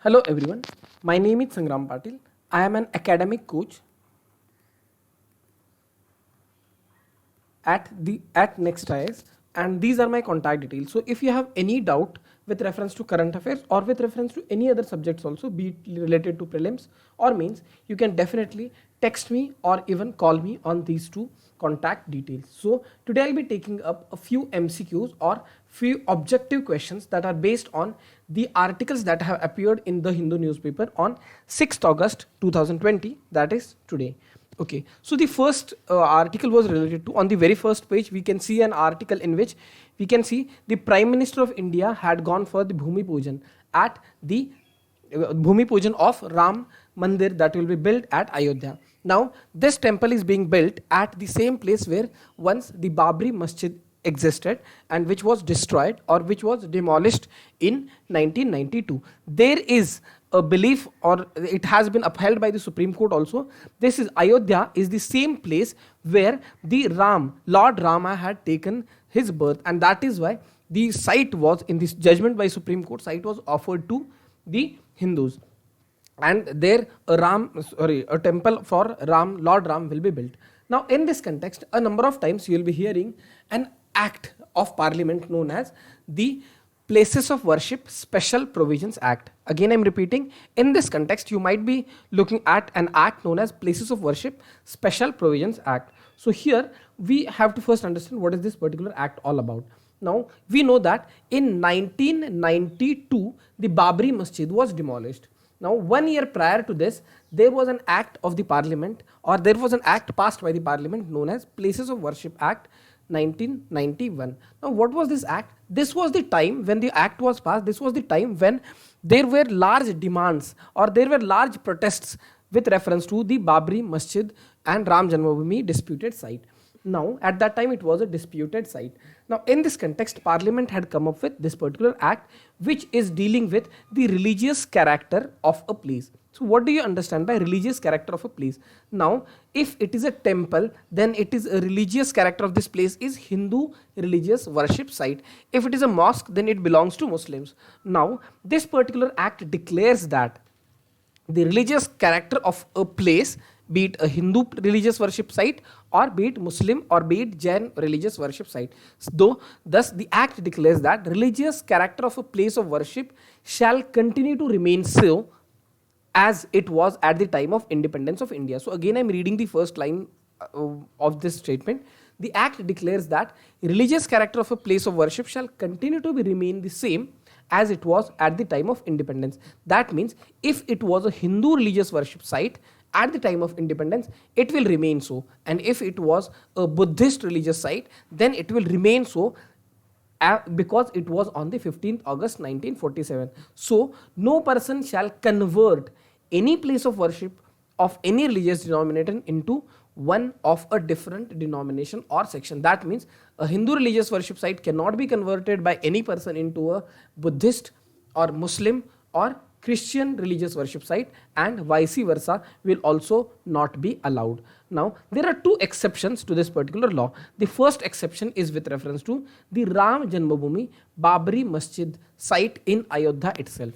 Hello everyone, my name is Sangram Patil. I am an academic coach at Next IAS, and these are my contact details. So if you have any doubt with reference to current affairs or with reference to any other subjects also, be it related to prelims or mains, you can definitely text me or even call me on these two contact details. So today I'll be taking up a few MCQs or few objective questions that are based on the articles that have appeared in the Hindu newspaper on 6th August 2020, that is today. Okay, so the first article was related to, on the very first page we can see an article in which we can see the Prime Minister of India had gone for the Bhumi Pujan at the Bhumi Pujan of Ram Mandir that will be built at Ayodhya. Now this temple is being built at the same place where once the Babri Masjid existed and which was destroyed or which was demolished in 1992. There is a belief, or it has been upheld by the Supreme Court also. This is Ayodhya is the same place where the Lord Rama had taken his birth, and that is why the site was, in this judgment by Supreme Court, site was offered to the Hindus, and there a temple for Lord Ram will be built. Now in this context, a number of times you will be hearing an act of parliament known as the Places of Worship Special Provisions Act. Again I'm repeating, in this context you might be looking at an act known as Places of Worship Special Provisions Act. So here we have to first understand what is this particular act all about. Now we know that in 1992 the Babri Masjid was demolished. Now 1 year prior to this, there was an act of the parliament, or there was an act passed by the parliament known as Places of Worship Act 1991. Now what was this act? This was the time when the act was passed. This was the time when there were large demands or there were large protests with reference to the Babri Masjid and Ram Janmabhoomi disputed site. Now at that time it was a disputed site. Now in this context, Parliament had come up with this particular act which is dealing with the religious character of a place. So what do you understand by religious character of a place? Now if it is a temple, then it is a religious character of this place is Hindu religious worship site. If it is a mosque, then it belongs to Muslims. Now this particular act declares that the religious character of a place, be it a Hindu religious worship site or be it Muslim or be it Jain religious worship site. Thus the act declares that religious character of a place of worship shall continue to remain so as it was at the time of independence of India. So again I'm reading the first line of this statement. The act declares that religious character of a place of worship shall continue to remain the same as it was at the time of independence. That means if it was a Hindu religious worship site at the time of independence, it will remain so, and if it was a Buddhist religious site, then it will remain so because it was on the 15th August 1947. So no person shall convert any place of worship of any religious denomination into one of a different denomination or section. That means a Hindu religious worship site cannot be converted by any person into a Buddhist or Muslim or Christian religious worship site, and vice versa will also not be allowed. Now there are two exceptions to this particular law. The first exception is with reference to the Ram Janmabhoomi Babri Masjid site in Ayodhya itself.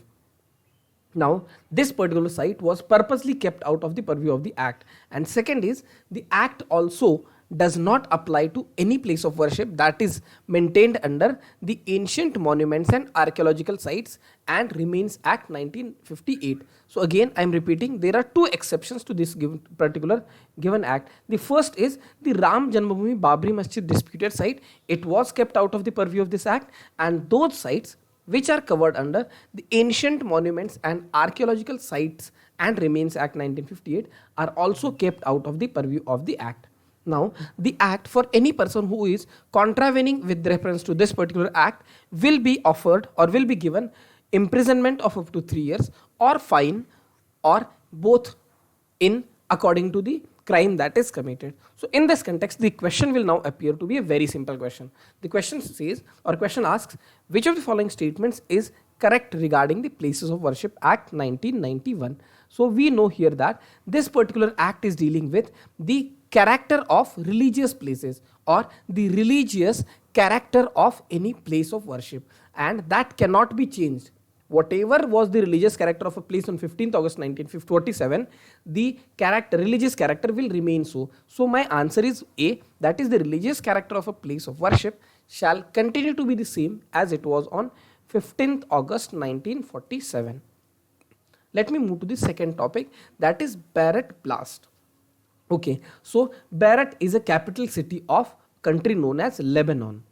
Now this particular site was purposely kept out of the purview of the act, and second is the act also does not apply to any place of worship that is maintained under the Ancient Monuments and Archaeological Sites and Remains Act 1958. So again I am repeating, there are two exceptions to this particular given act. The first is the Ram Janmabhoomi Babri Masjid disputed site. It was kept out of the purview of this act, and those sites which are covered under the Ancient Monuments and Archaeological Sites and Remains Act 1958 are also kept out of the purview of the act. Now the act, for any person who is contravening with reference to this particular act, will be offered or will be given imprisonment of up to 3 years or fine, or both in according to the crime that is committed. So in this context, the question will now appear to be a very simple question. The question says, or question asks, which of the following statements is correct regarding the Places of Worship Act 1991? So we know here that this particular act is dealing with the character of religious places or the religious character of any place of worship, and that cannot be changed. Whatever was the religious character of a place on 15th August 1947, the religious character will remain so. So my answer is A, that is the religious character of a place of worship shall continue to be the same as it was on 15th August 1947. Let me move to the second topic, that is Beirut blast. Okay, so Beirut is a capital city of country known as Lebanon.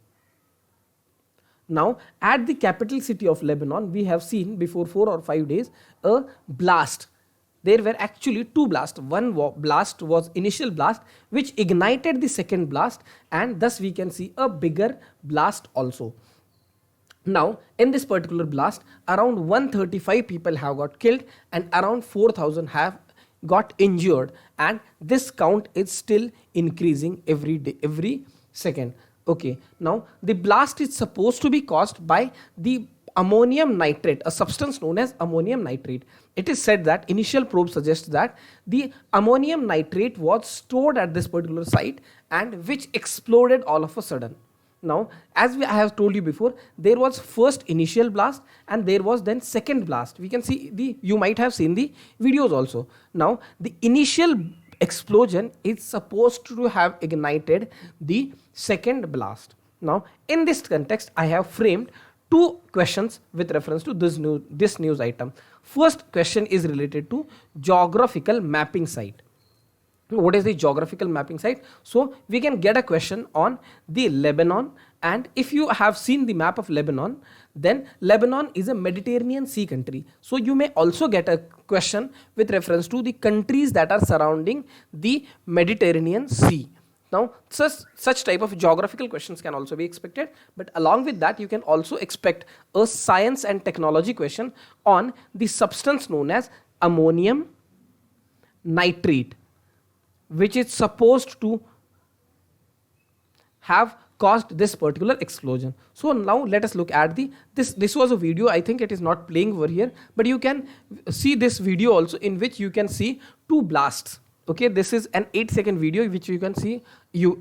Now, at the capital city of Lebanon, we have seen before 4 or 5 days a blast. There were actually two blasts. One blast was initial blast which ignited the second blast, and thus we can see a bigger blast also. Now, in this particular blast, around 135 people have got killed and around 4,000 have got injured, and this count is still increasing every day, every second. Okay, now the blast is supposed to be caused by the ammonium nitrate, a substance known as ammonium nitrate. It is said that initial probe suggests that the ammonium nitrate was stored at this particular site and which exploded all of a sudden. Now, as I have told you before, there was first initial blast and there was then second blast. We can see you might have seen the videos also. Now, the initial explosion is supposed to have ignited the second blast. Now, in this context, I have framed two questions with reference to this news item. First question is related to geographical mapping site. What is the geographical mapping site? So we can get a question on the Lebanon, and if you have seen the map of Lebanon, then Lebanon is a Mediterranean Sea country. So you may also get a question with reference to the countries that are surrounding the Mediterranean Sea. Now, such type of geographical questions can also be expected, but along with that, you can also expect a science and technology question on the substance known as ammonium nitrate, which is supposed to have caused this particular explosion. So now let us look at this was a video. I think it is not playing over here, but you can see this video also, in which you can see two blasts. Okay, this is an 8-second video which you can see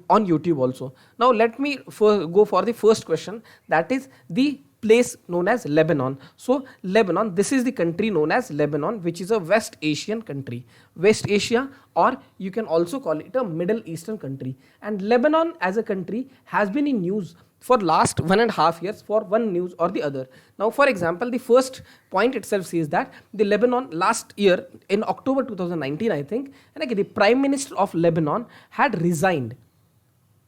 on YouTube also. Now let me go for the first question, that is the place known as Lebanon. So Lebanon, this is the country known as Lebanon, which is a West Asian country. West Asia, or you can also call it a Middle Eastern country. And Lebanon as a country has been in news for last 1.5 years for one news or the other. Now, for example, the first point itself says that the Lebanon last year in October 2019, I think, and the Prime Minister of Lebanon had resigned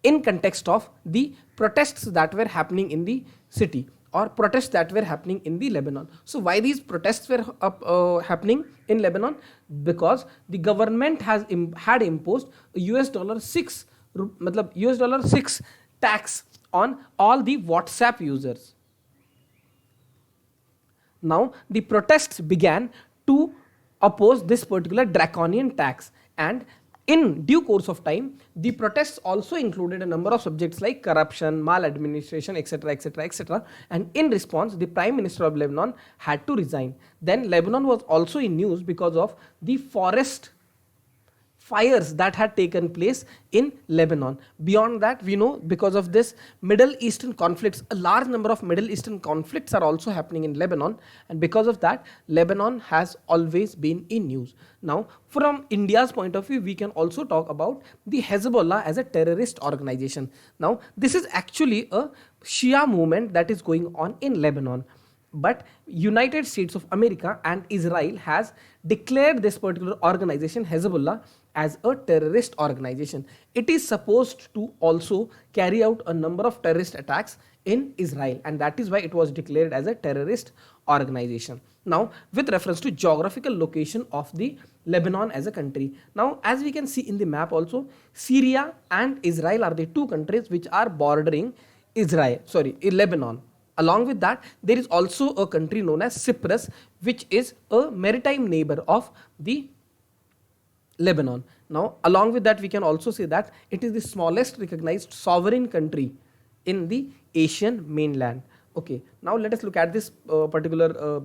in context of the protests that were happening in the city, or protests that were happening in the Lebanon. So why these protests were happening in Lebanon? Because the government had imposed a $6 tax on all the WhatsApp users. Now the protests began to oppose this particular draconian tax, and in due course of time, the protests also included a number of subjects like corruption, maladministration, etc., etc., etc. And in response, the Prime Minister of Lebanon had to resign. Then Lebanon was also in news because of the forest fires that had taken place in Lebanon. Beyond that, we know because of this Middle Eastern conflicts, a large number of Middle Eastern conflicts are also happening in Lebanon, and because of that, Lebanon has always been in news. Now, from India's point of view, we can also talk about the Hezbollah as a terrorist organization. Now, this is actually a Shia movement that is going on in Lebanon. But United States of America and Israel has declared this particular organization, Hezbollah, as a terrorist organization. It is supposed to also carry out a number of terrorist attacks in Israel, and that is why it was declared as a terrorist organization. Now, with reference to geographical location of the Lebanon as a country. Now, as we can see in the map also, Syria and Israel are the two countries which are bordering Lebanon. Along with that, there is also a country known as Cyprus, which is a maritime neighbor of the Lebanon. Now, along with that, we can also say that it is the smallest recognized sovereign country in the Asian mainland. Okay, now let us look at this particular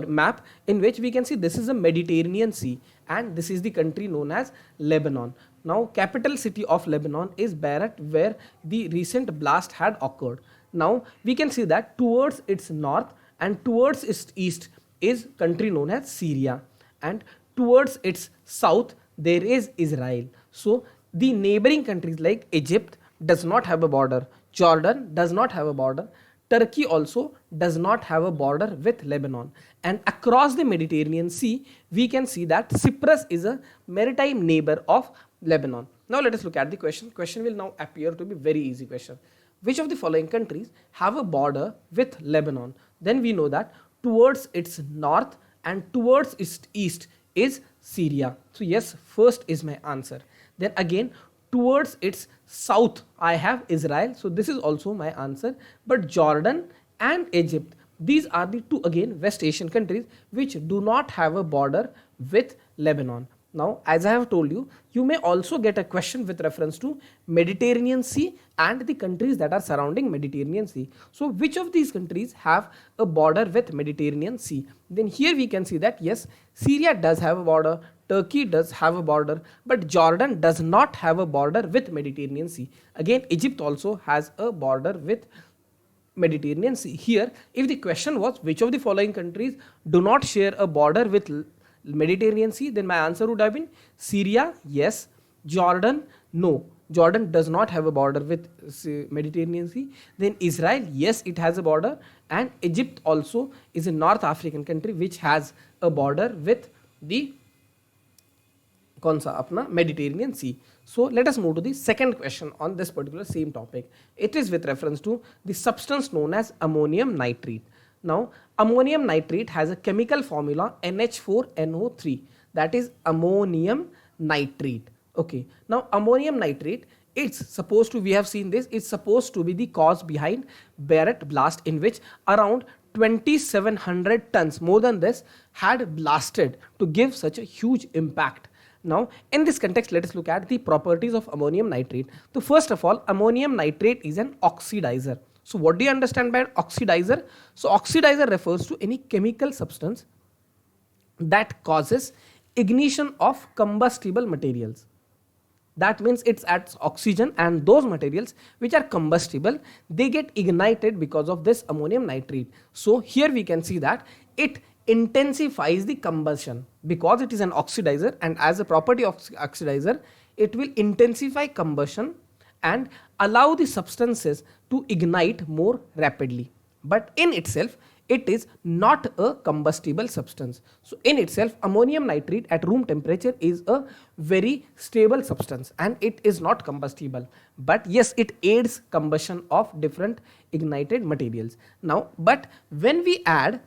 map, in which we can see this is a Mediterranean Sea and this is the country known as Lebanon. Now, capital city of Lebanon is Beirut, where the recent blast had occurred. Now, we can see that towards its north and towards its east is country known as Syria, and towards its south there is Israel. So the neighboring countries like Egypt does not have a border, Jordan does not have a border, Turkey also does not have a border with Lebanon, and across the Mediterranean Sea we can see that Cyprus is a maritime neighbor of Lebanon. Now let us look at the question. Question will now appear to be very easy question. Which of the following countries have a border with Lebanon? Then we know that towards its north and towards its east is Syria. So yes, first is my answer. Then again, towards its south I have Israel, so this is also my answer. But Jordan and Egypt, these are the two again West Asian countries which do not have a border with Lebanon. Now as I have told you, you may also get a question with reference to Mediterranean Sea and the countries that are surrounding Mediterranean Sea. So which of these countries have a border with Mediterranean Sea? Then here we can see that yes, Syria does have a border, Turkey does have a border, but Jordan does not have a border with Mediterranean Sea. Again, Egypt also has a border with Mediterranean Sea. Here, if the question was which of the following countries do not share a border with Mediterranean Sea, then my answer would have been Syria, yes. Jordan, no. Jordan does not have a border with Mediterranean Sea. Then Israel, yes, it has a border, and Egypt also is a North African country which has a border with the Mediterranean Sea. So let us move to the second question on this particular same topic. It is with reference to the substance known as ammonium nitrate. Now ammonium nitrate has a chemical formula NH4NO3, that is ammonium nitrate. Okay, now ammonium nitrate, it's supposed to, we have seen this, it's supposed to be the cause behind Barrett blast, in which around 2700 tons, more than this, had blasted to give such a huge impact. Now in this context, let us look at the properties of ammonium nitrate. So first of all, ammonium nitrate is an oxidizer. So what do you understand by oxidizer? So oxidizer refers to any chemical substance that causes ignition of combustible materials. That means it adds oxygen, and those materials which are combustible, they get ignited because of this ammonium nitrate. So here we can see that it intensifies the combustion because it is an oxidizer, and as a property of oxidizer, it will intensify combustion and allow the substances to ignite more rapidly. But in itself, it is not a combustible substance. So in itself, ammonium nitrate at room temperature is a very stable substance and it is not combustible. But yes, it aids combustion of different ignited materials. Now, but when we add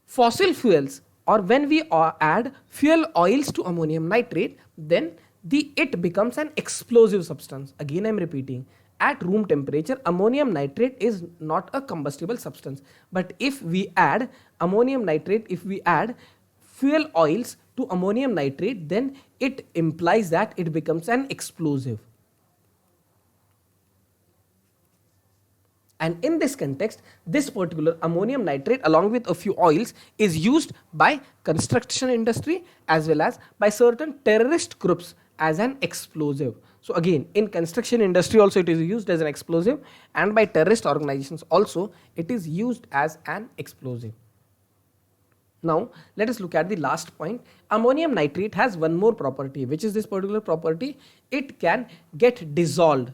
fossil fuels or when we add fuel oils to ammonium nitrate, then it becomes an explosive substance. Again, I am repeating. At room temperature, ammonium nitrate is not a combustible substance. But if we add ammonium nitrate, if we add fuel oils to ammonium nitrate, then it implies that it becomes an explosive. And in this context, this particular ammonium nitrate along with a few oils is used by construction industry as well as by certain terrorist groups as an explosive. So again, in construction industry also it is used as an explosive, and by terrorist organizations also it is used as an explosive. Now let us look at the last point. Ammonium nitrate has one more property. Which is this particular property? It can get dissolved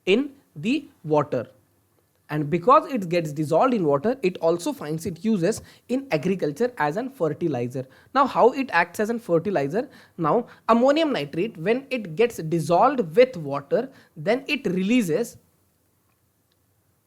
in the water, and because it gets dissolved in water, it also finds its uses in agriculture as an fertilizer. Now how it acts as an fertilizer? Now ammonium nitrate, when it gets dissolved with water, then it releases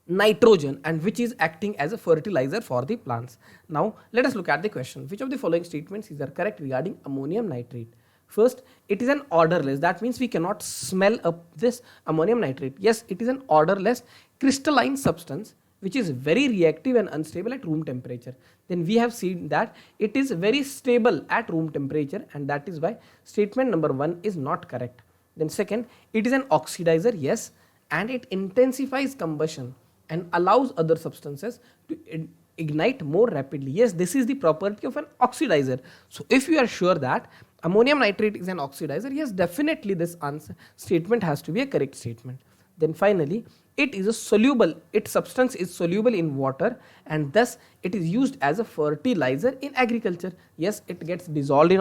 nitrogen, and which is acting as a fertilizer for the plants. Now let us look at the question. Which of the following statements is correct regarding ammonium nitrate? First, it is an odorless. That means we cannot smell up this ammonium nitrate. Yes, it is an odorless crystalline substance which is very reactive and unstable at room temperature. Then we have seen that it is very stable at room temperature, and that is why statement number 1 is not correct. Then second, it is an oxidizer. Yes, and it intensifies combustion and allows other substances to ignite more rapidly. Yes, this is the property of an oxidizer. So if you are sure that ammonium nitrate is an oxidizer, yes, definitely this answer statement has to be a correct statement. Then finally, it is a soluble, its substance is soluble in water, and thus it is used as a fertilizer in agriculture. Yes, it gets dissolved in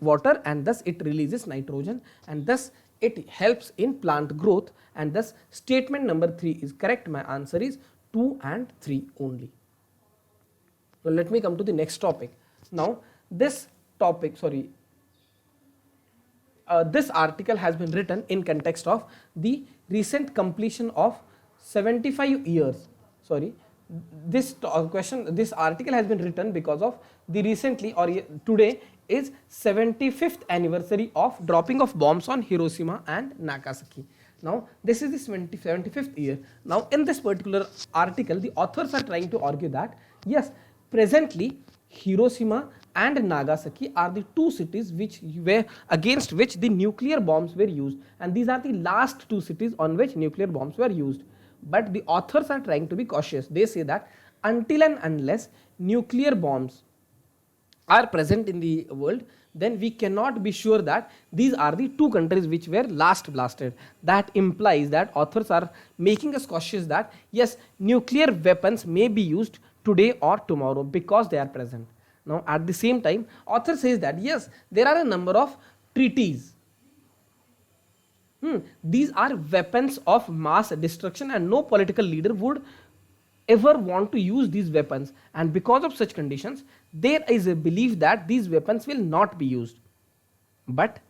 water, and thus it releases nitrogen, and thus it helps in plant growth, and thus statement number 3 is correct. My answer is 2 and 3 only. Now let me come to the next topic. Now this topic, this article has been written in context of the recent completion of 75 years. This article has been written because of the recently, or today is 75th anniversary of dropping of bombs on Hiroshima and Nagasaki. Now this is the 75th year. Now in this particular article, the authors are trying to argue that yes, presently Hiroshima and Nagasaki are the two cities against which the nuclear bombs were used, and these are the last two cities on which nuclear bombs were used. But the authors are trying to be cautious. They say that until and unless nuclear bombs are present in the world, then we cannot be sure that these are the two countries which were last blasted. That implies that authors are making us cautious that yes, nuclear weapons may be used today or tomorrow because they are present. Now at the same time, author says that yes, there are a number of treaties. These are weapons of mass destruction, and no political leader would ever want to use these weapons, and because of such conditions there is a belief that these weapons will not be used. But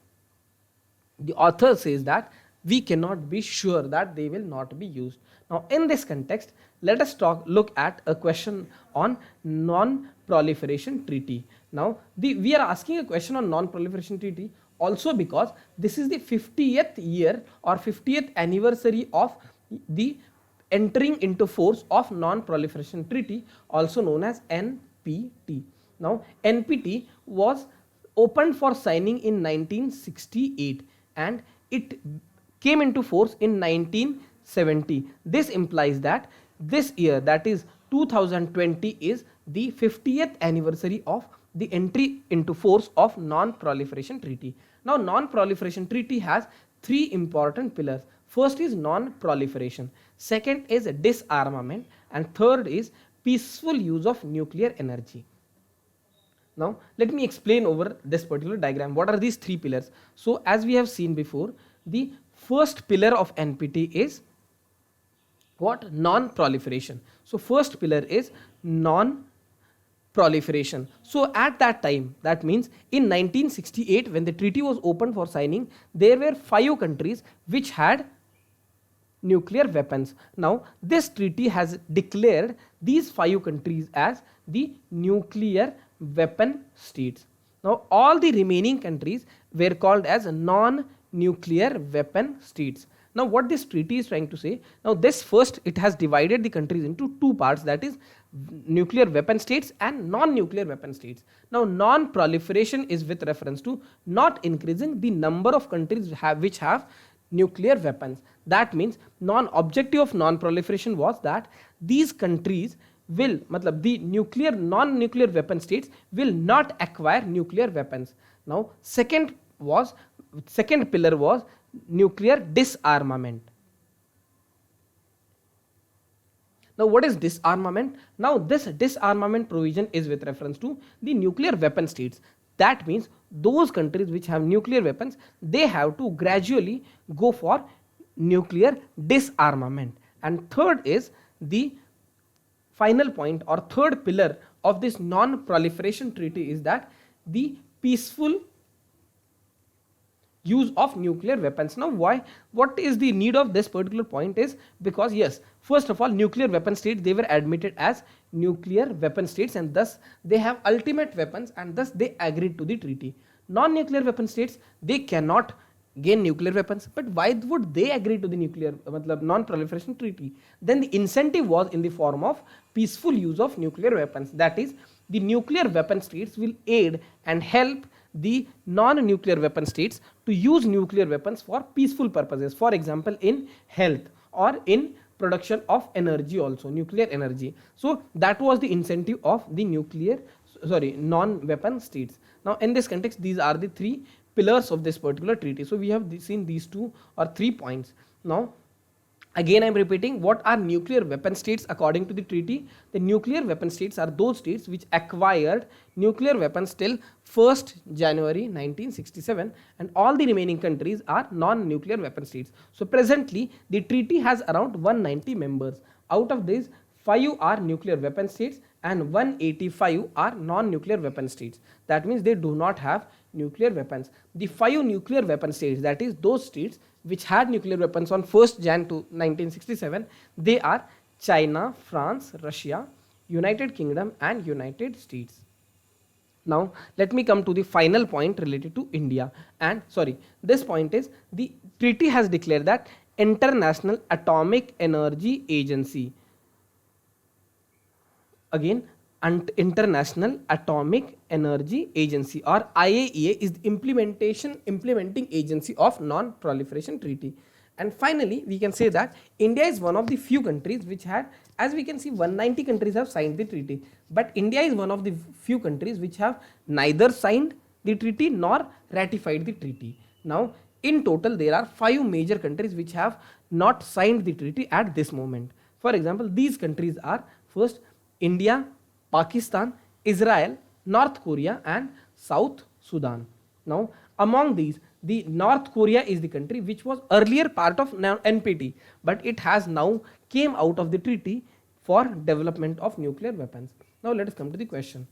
the author says that we cannot be sure that they will not be used. Now in this context, let us look at a question on non-proliferation treaty. Now we are asking a question on non-proliferation treaty also because this is the 50th year or 50th anniversary of the entering into force of non-proliferation treaty, also known as NPT. Now NPT was opened for signing in 1968 and it came into force in 1970. This implies that this year, that is 2020, is the 50th anniversary of the entry into force of non-proliferation treaty. Now non-proliferation treaty has three important pillars. First is non-proliferation, second is disarmament, and third is peaceful use of nuclear energy. Now let me explain over this particular diagram what are these three pillars. So as we have seen before, the first pillar of NPT is what? Non-proliferation. So first pillar is non-proliferation. So at that time, that means in 1968 when the treaty was opened for signing, there were 5 countries which had nuclear weapons. Now this treaty has declared these 5 countries as the nuclear weapon states. Now all the remaining countries were called as non-nuclear weapon states. Now what this treaty is trying to say, now this first, it has divided the countries into two parts, that is nuclear weapon states and non-nuclear weapon states. Now non-proliferation is with reference to not increasing the number of countries which have nuclear weapons. That means objective of non-proliferation was that these countries will, the non-nuclear weapon states will not acquire nuclear weapons. Now second pillar was nuclear disarmament. Now what is disarmament? Now this disarmament provision is with reference to the nuclear weapon states. That means those countries which have nuclear weapons, they have to gradually go for nuclear disarmament. And third is the final point or third pillar of this non-proliferation treaty is that the peaceful use of nuclear weapons. Now what is the need of this particular point is because yes, first of all, nuclear weapon states, they were admitted as nuclear weapon states and thus they have ultimate weapons and thus they agreed to the treaty. Non-nuclear weapon states, they cannot gain nuclear weapons, but why would they agree to the non-proliferation treaty? Then the incentive was in the form of peaceful use of nuclear weapons. That is, the nuclear weapon states will aid and help the non-nuclear weapon states to use nuclear weapons for peaceful purposes, for example in health or in production of energy, also nuclear energy. So that was the incentive of the non-weapon states. Now in this context, these are the three pillars of this particular treaty. So we have seen these 2 or 3 points. Now Again, I am repeating, what are nuclear weapon states according to the treaty? The nuclear weapon states are those states which acquired nuclear weapons till 1st January 1967, and all the remaining countries are non-nuclear weapon states. So presently, the treaty has around 190 members. Out of these, 5 are nuclear weapon states and 185 are non-nuclear weapon states. That means they do not have nuclear weapons. The 5 nuclear weapon states, that is those states which had nuclear weapons on 1st Jan to 1967, they are China, France, Russia, United Kingdom and United States. Now let me come to the final point related to India, and this point is the treaty has declared that International Atomic Energy Agency, again International Atomic Energy Agency or IAEA, is the implementing agency of non-proliferation treaty. And finally we can say that India is one of the few countries which had, as we can see, 190 countries have signed the treaty, but India is one of the few countries which have neither signed the treaty nor ratified the treaty. Now in total there are 5 major countries which have not signed the treaty at this moment. For example, these countries are: first, India, Pakistan, Israel, North Korea and South Sudan. Now among these, the North Korea is the country which was earlier part of NPT, but it has now came out of the treaty for development of nuclear weapons. Now let us come to the question.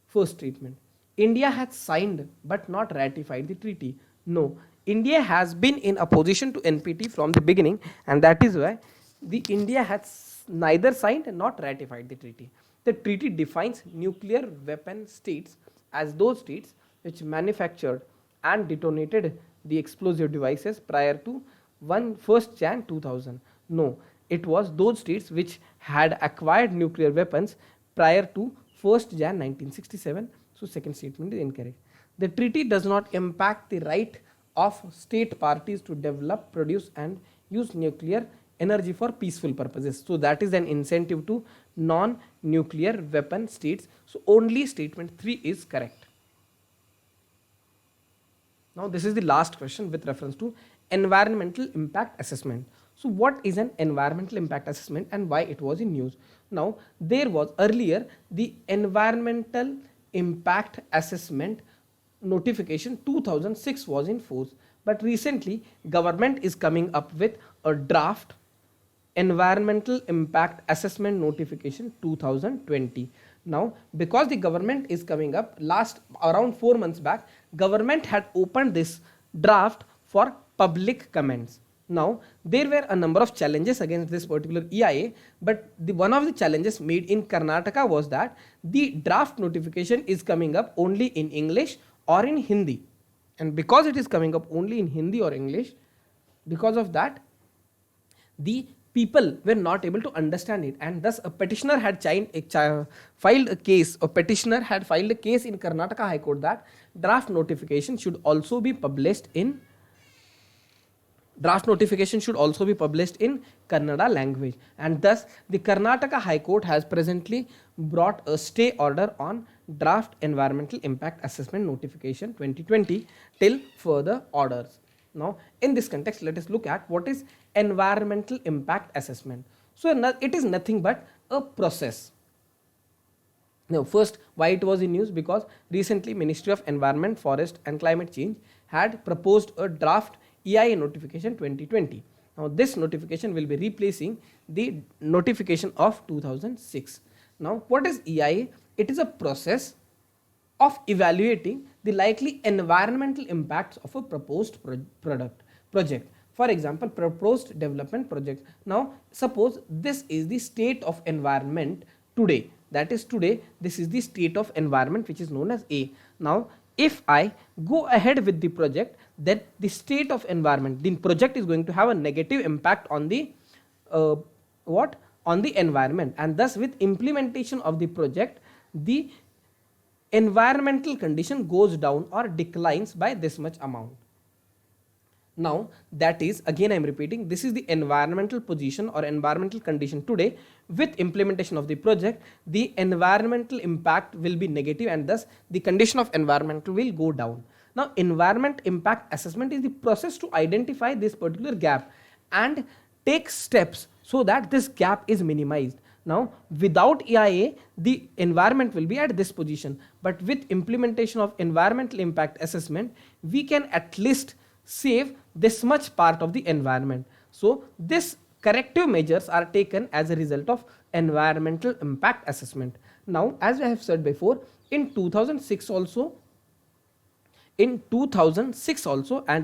First statement: India has signed but not ratified the treaty. No, India has been in opposition to NPT from the beginning, and that is why the India has neither signed nor ratified the treaty. The treaty defines nuclear weapon states as those states which manufactured and detonated the explosive devices prior to 1st Jan 2000. No, it was those states which had acquired nuclear weapons prior to 1st Jan 1967. So second statement is incorrect. The treaty does not impact the right of state parties to develop, produce and use nuclear energy for peaceful purposes. So that is an incentive to non-nuclear weapon states. So only statement 3 is correct. Now this is the last question with reference to environmental impact assessment. So what is an environmental impact assessment and why it was in news? Now there was earlier the environmental impact assessment notification 2006 was in force, but recently government is coming up with a draft environmental impact assessment notification 2020. Now because the government is coming up, last around 4 months back government had opened this draft for public comments. Now there were a number of challenges against this particular EIA, but one of the challenges made in Karnataka was that the draft notification is coming up only in English or in Hindi, and because it is coming up only in Hindi or English, because of that the people were not able to understand it, and thus a petitioner had filed a case in Karnataka High Court that draft notification should also be published in Kannada language, and thus the Karnataka High Court has presently brought a stay order on draft environmental impact assessment notification 2020 till further orders. Now in this context, let us look at what is environmental impact assessment. So it is nothing but a process. Now first, why it was in news? Because recently Ministry of Environment, Forest and Climate Change had proposed a draft EIA notification 2020. Now this notification will be replacing the notification of 2006. Now what is EIA? It is a process of evaluating the likely environmental impacts of a proposed project. For example, proposed development project. Now suppose this is the state of environment today, that is today this is the state of environment which is known as A. Now if I go ahead with the project, then the state of environment, the project is going to have a negative impact on the on the environment, and thus with implementation of the project the environmental condition goes down or declines by this much amount. Now that is, again I am repeating, this is the environmental position or environmental condition today. With implementation of the project, the environmental impact will be negative and thus the condition of environment will go down. Now environment impact assessment is the process to identify this particular gap and take steps so that this gap is minimized. Now, without EIA, the environment will be at this position, but with implementation of environmental impact assessment, we can at least save this much part of the environment. So, this corrective measures are taken as a result of environmental impact assessment. Now, as I have said before, in 2006 also, and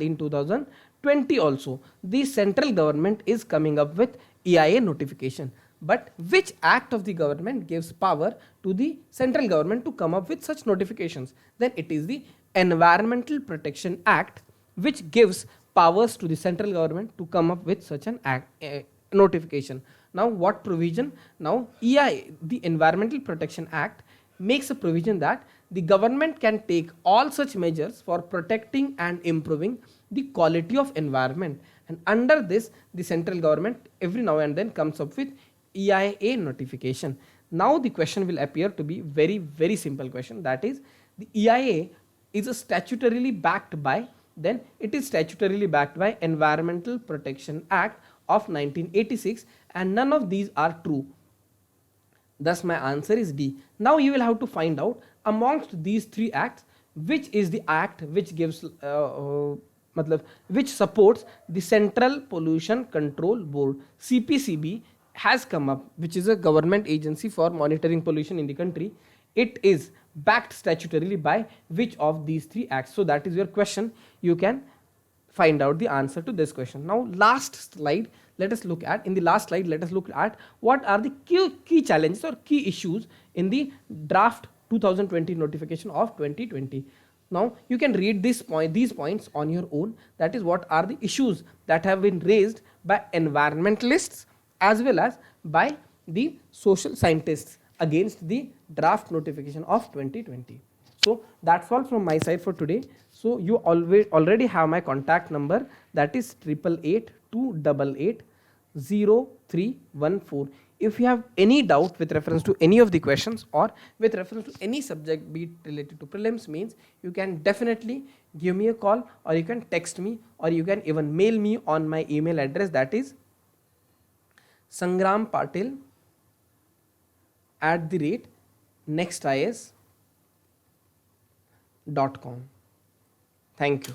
in 2020 also, the central government is coming up with EIA notification. But which act of the government gives power to the central government to come up with such notifications? Then it is the Environmental Protection Act, which gives powers to the central government to come up with such an notification. Now, what provision? Now, EIA, the Environmental Protection Act, makes a provision that the government can take all such measures for protecting and improving the quality of environment, and under this the central government every now and then comes up with EIA notification. Now the question will appear to be very simple question, that is, the EIA is a statutorily backed by, then it is statutorily backed by Environmental Protection Act of 1986, and none of these are true. Thus my answer is D. Now you will have to find out amongst these three acts which is the act which gives which supports the Central Pollution Control Board. CPCB has come up, which is a government agency for monitoring pollution in the country. It is backed statutorily by which of these three acts? So that is your question. You can find out the answer to this question. Now last slide, let us look at, in the last slide, let us look at what are the key challenges or key issues in the draft 2020 notification of 2020. Now you can read these points on your own. That is, what are the issues that have been raised by environmentalists as well as by the social scientists against the draft notification of 2020. So that's all from my side for today. So you already have my contact number, that is 888-288-0314. If you have any doubt with reference to any of the questions or with reference to any subject, be it related to prelims, means, you can definitely give me a call, or you can text me, or you can even mail me on my email address, that is sangrampatil@nextis.com. Thank you.